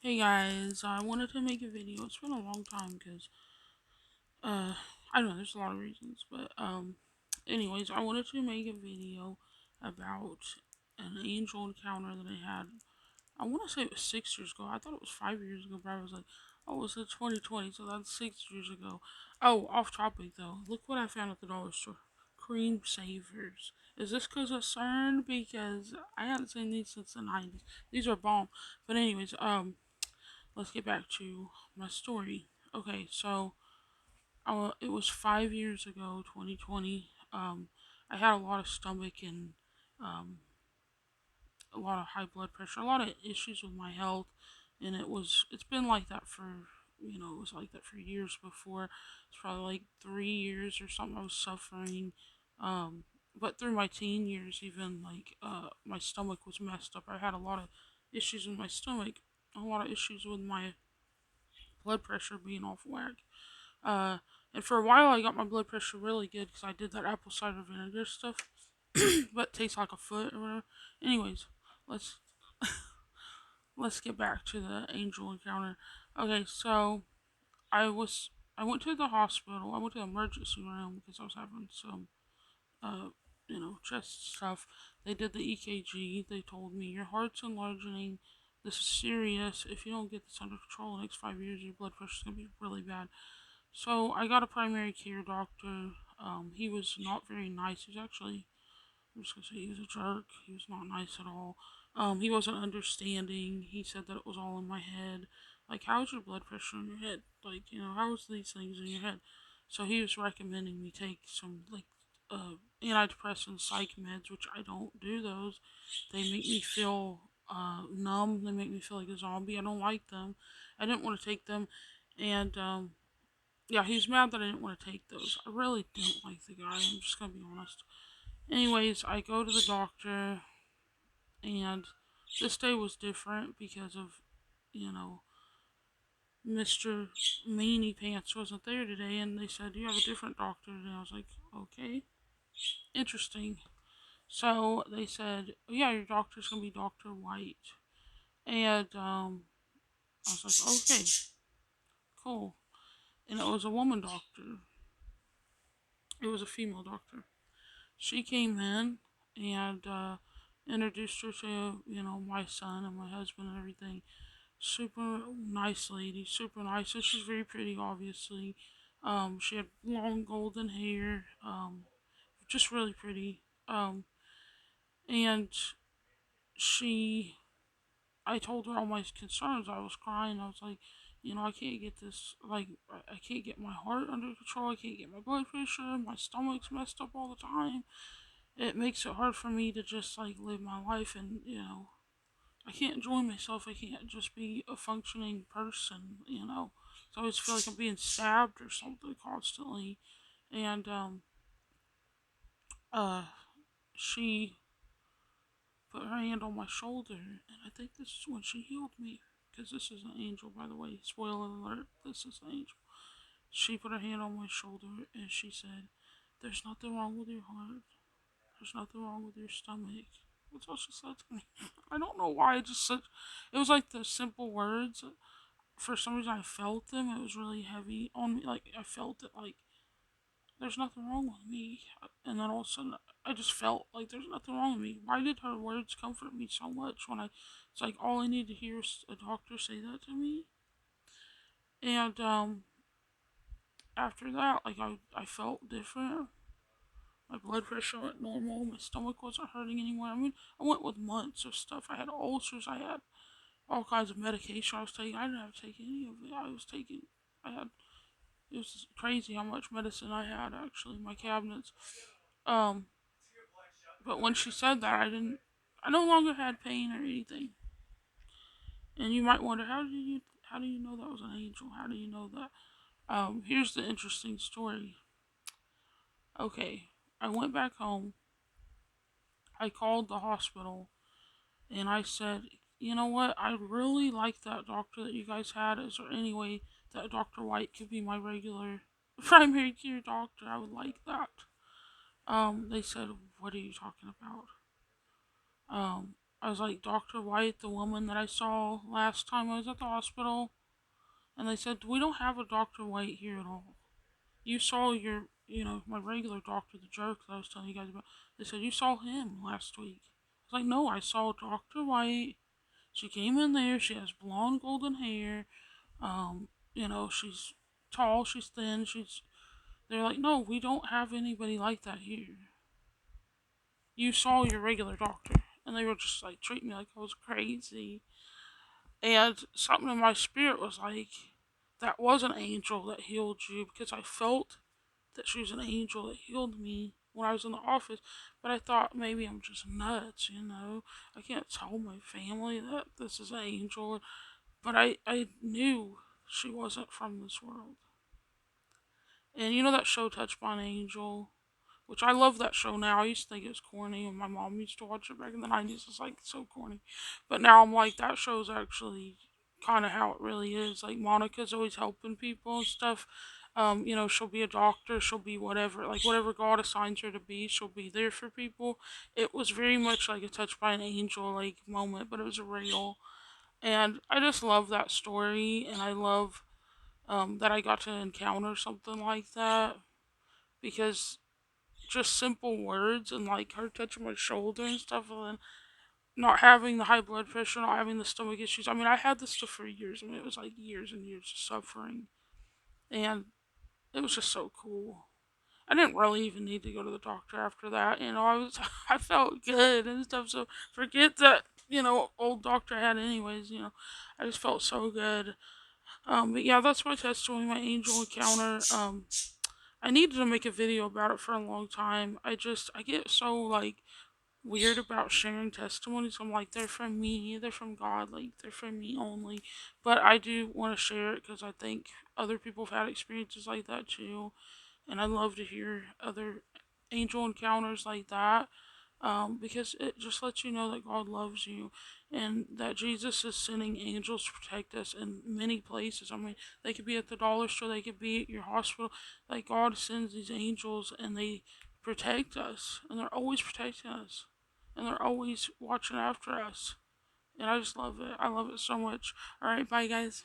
Hey guys, I wanted to make a video. It's been a long time because, uh, I don't know, there's a lot of reasons, but, anyways, I wanted to make a video about an angel encounter that I had. I want to say it was 6 years ago. I thought it was 5 years ago, but I was like, oh, it's 2020, so that's 6 years ago. Oh, off topic though. Look what I found at the dollar store. Cream savers. Is this because of CERN? Because I haven't seen these since the 90s. These are bomb. But anyways, let's get back to my story. Okay, so it was 5 years ago, 2020. I had a lot of stomach and um, a lot of high blood pressure, a lot of issues with my health, and it's been like that for it was like that for years before. It's probably like 3 years or something. I was suffering, um, but through my teen years, even like my stomach was messed up. I had a lot of issues with my stomach, a lot of issues with my blood pressure being off whack. Uh, and for a while, I got my blood pressure really good because I did that apple cider vinegar stuff, but it tastes like a foot or whatever. Anyways, let's let's get back to the angel encounter. Okay, so I was I went to the hospital. I went to the emergency room because I was having some uh chest stuff. They did the EKG. They told me your heart's enlarging. This is serious. If you don't get this under control in the next 5 years, your blood pressure's gonna be really bad. So I got a primary care doctor. He was not very nice. He was actually, I'm just gonna say he was a jerk. He was not nice at all. He wasn't understanding. He said that it was all in my head. Like, how's your blood pressure in your head? Like, how's these things in your head? So he was recommending me take some like antidepressant psych meds, which I don't do those. They make me feel numb. They make me feel like a zombie. I don't like them. I didn't want to take them, and yeah, he's mad that I didn't want to take those. I really didn't like the guy. I'm just gonna be honest. Anyways, I go to the doctor, and this day was different because of, you know, Mr. Meanie Pants wasn't there today, and they said you have a different doctor today. I was like, okay, interesting. So they said, oh, yeah, your doctor's gonna be Doctor White, and I was like, okay, cool. And it was a woman doctor. It was a female doctor. She came in and introduced her to my son and my husband and everything. Super nice lady, super nice. And she's very pretty, obviously. She had long golden hair, just really pretty. And she, I told her all my concerns. I was crying. I was like, I can't get this, like, I can't get my heart under control. I can't get my blood pressure. My stomach's messed up all the time. It makes it hard for me to just like live my life, and I can't enjoy myself. I can't just be a functioning person. So I always feel like I'm being stabbed or something constantly. And uh she put her hand on my shoulder, and I think this is when she healed me, because this is an angel, by the way. Spoiler alert, this is an angel. She put her hand on my shoulder and she said, there's nothing wrong with your heart. There's nothing wrong with your stomach. That's all she said to me. I don't know why. I just said it was like the simple words. For some reason, I felt them. It was really heavy on me. Like I felt it. Like there's nothing wrong with me. And then all of a sudden, I just felt like there's nothing wrong with me. Why did her words comfort me so much when it's like all I need to hear is a doctor say that to me. And after that, like I felt different. My blood pressure went normal. My stomach wasn't hurting anymore. I mean, I went with months of stuff. I had ulcers. I had all kinds of medication I was taking. I didn't have to take any of it. I had, it was crazy how much medicine I had actually in my cabinets. Um, but when she said that, I no longer had pain or anything. And you might wonder, how do you know that was an angel? How do you know that? Here's the interesting story. Okay, I went back home. I called the hospital and I said, you know what? I really like that doctor that you guys had. Is there any way that Dr. White could be my regular primary care doctor? I would like that. They said, what are you talking about? I was like, Dr. White, the woman that I saw last time I was at the hospital. And they said, we don't have a Dr. White here at all. You saw my regular doctor, the jerk that I was telling you guys about. They said, you saw him last week. I was like, no, I saw Dr. White. She came in there. She has blonde golden hair. She's tall. She's thin. They're like, no, we don't have anybody like that here. You saw your regular doctor. And they were just like treating me like I was crazy. And something in my spirit was like, that was an angel that healed you, because I felt that she was an angel that healed me when I was in the office. But I thought maybe I'm just nuts. I can't tell my family that this is an angel. But I knew she wasn't from this world. And you know that show Touched by an Angel? Which I love that show now. I used to think it was corny, and my mom used to watch it back in the 90s. It's like so corny. But now I'm like, that show's actually kind of how it really is. Like, Monica's always helping people and stuff. She'll be a doctor, she'll be whatever, like whatever God assigns her to be, she'll be there for people. It was very much like a Touched by an Angel like moment, but it was real. And I just love that story, and I love that I got to encounter something like that, because just simple words and like her touching my shoulder and stuff, and then not having the high blood pressure, not having the stomach issues. I mean, I had this stuff for years. I mean, it was like years and years of suffering, and it was just so cool. I didn't really even need to go to the doctor after that. I felt good and stuff. So forget that, old doctor I had anyways. I just felt so good. But yeah, that's my testimony, my angel encounter. I needed to make a video about it for a long time. I get so like weird about sharing testimonies. I'm like, they're from me, they're from God, like they're from me only. But I do want to share it because I think other people have had experiences like that too, and I love to hear other angel encounters like that, because it just lets you know that God loves you and that Jesus is sending angels to protect us in many places. I mean, they could be at the dollar store, they could be at your hospital. Like, God sends these angels and they protect us, and they're always protecting us, and they're always watching after us. And I just love it. I love it so much. Alright, bye guys.